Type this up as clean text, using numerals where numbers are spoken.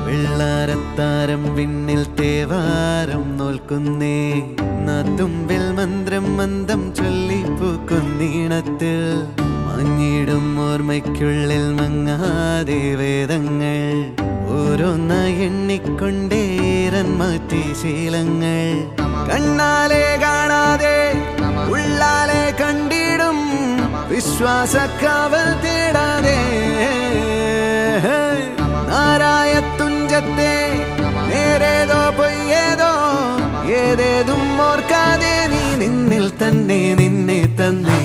വെള്ളാരത്താരം വിണ്ണിൽ തേവാരം നോൽക്കുന്നേ തുമ്പിൽ മന്ത്രം മന്ദം ചൊല്ലിപ്പൂക്കുന്നീണത്തിൽ മങ്ങിടും ഓർമ്മയ്ക്കുള്ളിൽ മങ്ങാതെ വേദങ്ങൾ ഓരോന്നായി എണ്ണിക്കൊണ്ടേരൻ മാറ്റി ശീലങ്ങൾ കണ്ണാലെ കാണാതെ ഉള്ളാലെ കണ്ടിടും വിശ്വാസക്കാവൽ തേടാതെ നാരായ തുഞ്ചത്തെ നേരേതോ പൊയ്യേതോ ഏതേതും ഓർക്കാതെ നീ നിന്നിൽ തന്നെ നിന്നെ തന്നെ